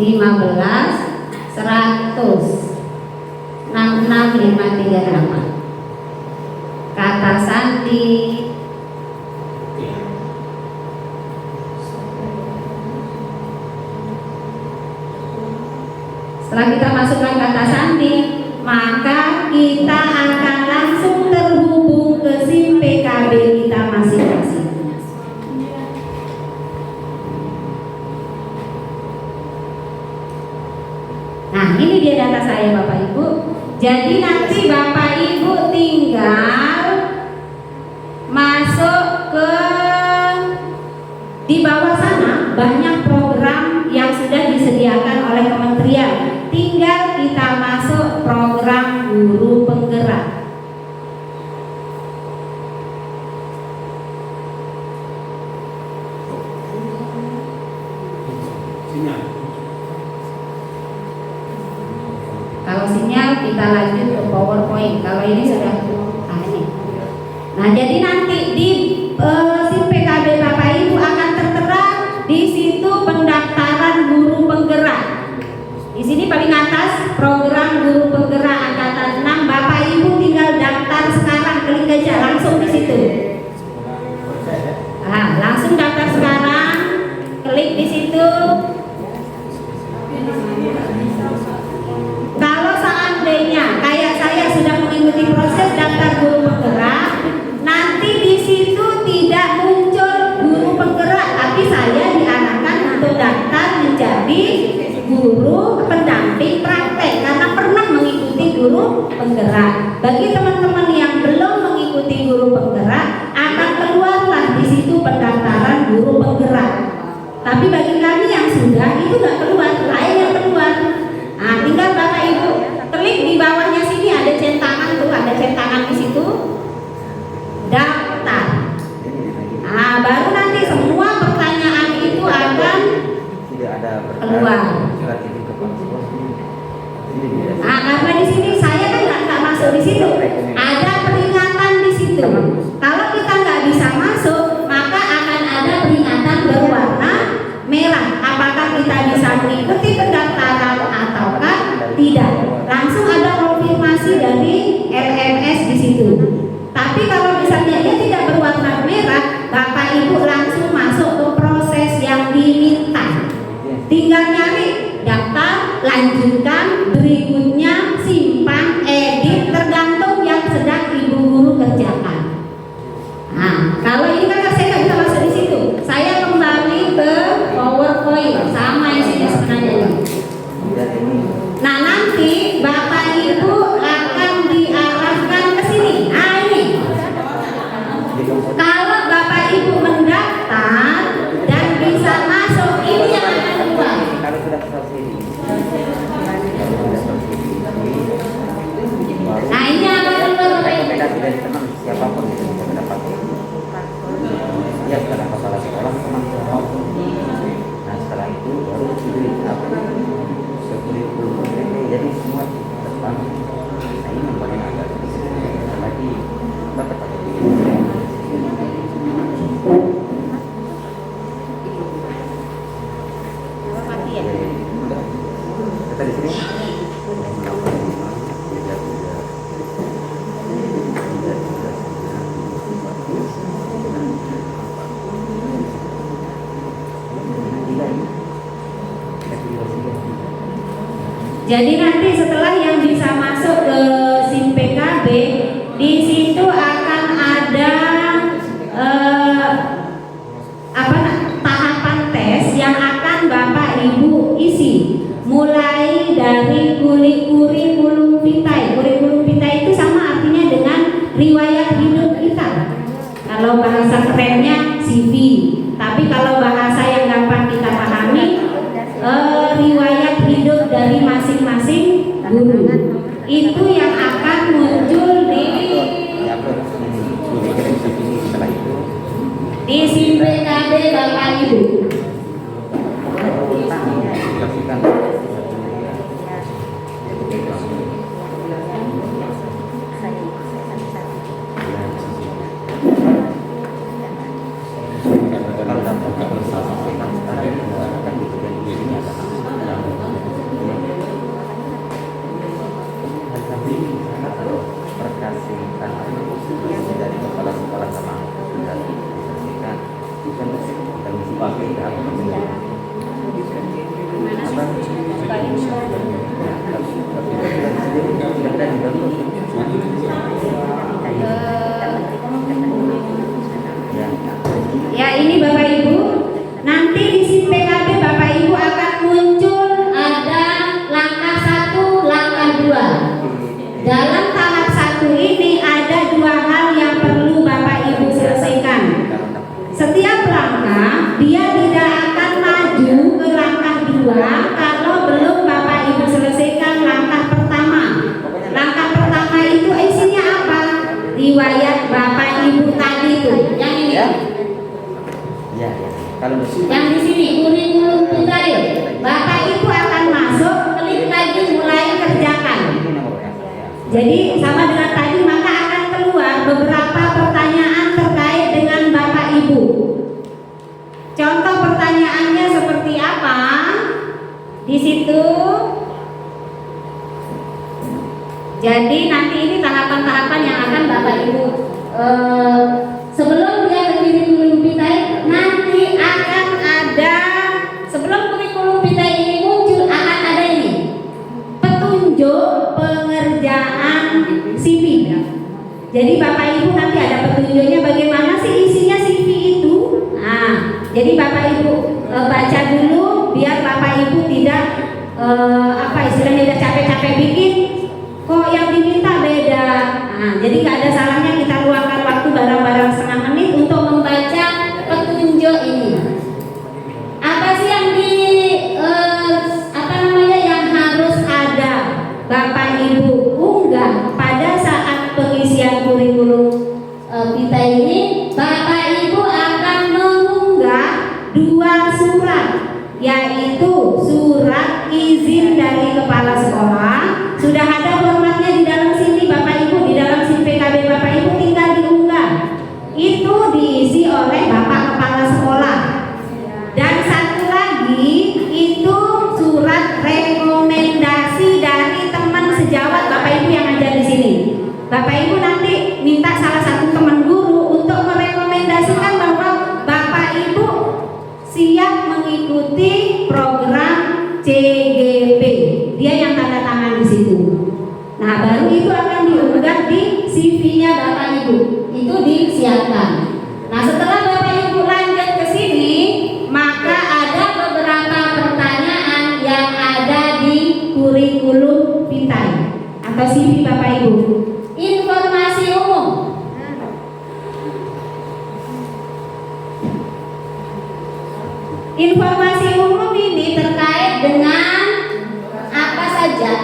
100 66538. Kata sandi setelah kita masukkan kata sandi, maka kita akan langsung terhubung ke SIM PKB kita masing-masing. Nah, ini dia data saya Bapak Ibu. Jadi nanti Bapak Ibu tinggal masuk ke di bawah sana, banyak program yang sudah disediakan oleh kementerian. Tinggal kita masuk program guru penggerak. Kalau sinyal kita lanjut ke PowerPoint. Kalau ini sudah ini. Nah, jadi nanti di SIM PKB Bapak Ibu akan tertera di situ pendaftaran guru penggerak. Di sini paling atas program guru penggerak angkatan 6. Bapak Ibu tinggal daftar sekarang, klik aja langsung di situ. Nah, langsung daftar sekarang, klik di situ. Kalau seandainya kayak saya sudah mengikuti proses daftar guru penggerak, nanti di situ tidak muncul guru penggerak, tapi saya diarahkan untuk daftar menjadi guru pendamping praktek karena pernah mengikuti guru penggerak. Bagi teman-teman yang belum mengikuti guru penggerak, akan keluarlah di situ pendaftaran guru penggerak. Tapi bagi kami yang sudah, itu nggak keluar, lain yang keluar. Nah, tinggal Bapak Ibu klik di bawahnya sini ada centangan tuh, ada centangan di situ. Daftar. Nah, baru nanti semua pertanyaan itu akan keluar. Nah, karena di sini saya kan nggak masuk di situ, ada peringatan di situ. Kalau kita nggak bisa masuk, maka akan ada peringatan berwarna merah. Apakah kita bisa mengikuti pendaftaran ataukah tidak? Langsung ada konfirmasi dari LMS di situ. Tapi kalau misalnya dia tidak berwarna merah, Bapak Ibu langsung masuk ke proses yang diminta. Tinggal nyari, daftar, lanjutkan, berikutnya simpan, edit, tergantung yang sedang Ibu guru kerjakan. Nah, kalau ini kan saya nggak bisa masuk di situ. Saya kembali ke PowerPoint, sama isinya sebenarnya. Nah, nanti Bapak Ibu akan diarahkan ke sini. Nah, ini. Kalau Bapak Ibu mendaftar dan bisa masuk, ini yang akan keluar. Nah, ini akan keluar Bapak Ibu. Siapapun itu bisa mendapatkan. Ya, sudah dapat salah sekolah teman maupun. Nah, setelah itu baru diberi apa? Kurikulum. Jadi semua depan. Nah, ini membuat yang agak lagi dapat pakai kita di sini. Jadi nanti setelah yang bisa masuk ke SIM PKB, di situ akan ada tahapan tes yang akan Bapak Ibu isi. Mulai dari kurikulum vitae. Kurikulum vitae itu sama artinya dengan riwayat hidup kita. Kalau bahasa kerennya CV. Tapi kalau bahasa yang gampang kita tidak apa apa. Sudah ada di dalam. Ya, ini Bapak Ibu, nanti di SIP PKB Bapak Ibu akan muncul ada langkah 1, langkah 2. Dalam tahap 1 ini ada 2 hal yang perlu Bapak Ibu selesaikan. Setiap langkah dia tidak akan maju ke langkah 2 kalau belum Bapak Ibu selesaikan langkah pertama. Langkah pertama itu isinya apa? Riwayat Bapak Ibu tadi itu, yang ini. Ya. Kalau di sini. Yang di sini kurikulum budaya. Bapak Ibu akan masuk, klik lagi mulai kerjakan. Jadi sama dengan tadi, maka akan keluar beberapa pertanyaan terkait dengan Bapak Ibu. Contoh pertanyaannya seperti apa? Di situ. Jadi nanti ini tahapan-tahapan yang akan Bapak Ibu sebelum dia ke kurikulum vitae, nanti akan ada, sebelum kurikulum vitae ini muncul akan ada ini petunjuk pengerjaan CV. Jadi Bapak Ibu nanti ada petunjuknya bagaimana sih isinya CV itu. Nah, jadi Bapak Ibu baca dulu biar Bapak Ibu tidak apa istilahnya tidak capek-capek bikin. Kok yang diminta beda. Nah, jadi nggak ada salahnya kita luangkan waktu bareng-bareng setengah menit untuk membaca petunjuk ini. Apa sih yang yang harus ada Bapak Ibu unggah pada saat pengisian kurikulum kita ini? Bapak Ibu akan mengunggah 2 surat, yaitu surat izin dari kepala sekolah. Sudah ada formatnya di dalam sini Bapak Ibu, di dalam SIP PKB Bapak Ibu tinggal diunggah. Itu diisi oleh Bapak Kepala Sekolah. Dan satu lagi itu surat rekomendasi dari teman sejawat Bapak Ibu yang ada di sini. Bapak Ibu nanti minta salah satu teman guru untuk merekomendasikan bahwa Bapak Ibu siap mengikuti program CGP. Dia yang tanda tangan di situ. Nah, baru itu akan diunggah di CV-nya Bapak Ibu. Itu disiapkan. Nah, setelah Bapak Ibu lanjut ke sini, maka ada beberapa pertanyaan yang ada di kurikulum vitae atau CV Bapak Ibu. Informasi umum. Informasi umum ini terkait dengan apa saja?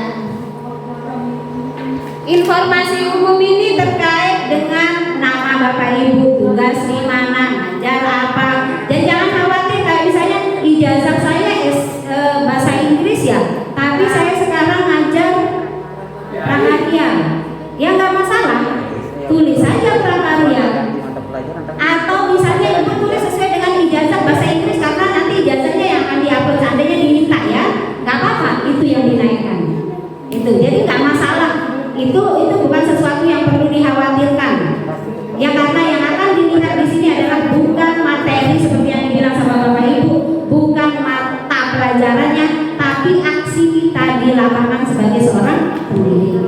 Informasi umum ini terkait dengan nama Bapak Ibu, tugas di mana, ngajar apa. Dan jangan khawatir kayak misalnya ijazah saya bahasa Inggris ya, tapi saya sekarang ngajar prakarya. Ya nggak masalah, tulis saja prakarya. Atau misalnya Ibu tulis sesuai dengan ijazah bahasa Inggris karena nanti ijazahnya yang akan diupload seandainya diminta ya, nggak apa-apa, itu yang dinaikkan. Itu jadi nggak masalah. Itu bukan sesuatu yang perlu dikhawatirkan. Ya karena yang akan dilihat di sini adalah bukan materi seperti yang dibilang sama Bapak Ibu, bukan mata pelajarannya, tapi aksi kita di lapangan sebagai seorang pendidik.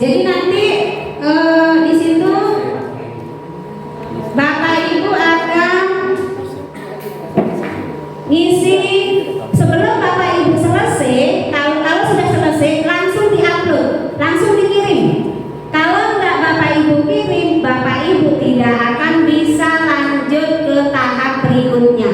Jadi nanti di situ Bapak Ibu akan ngisi sebelum Bapak Ibu selesai. Kalau sudah selesai langsung diupload, langsung dikirim. Kalau enggak Bapak Ibu kirim, Bapak Ibu tidak akan bisa lanjut ke tahap berikutnya.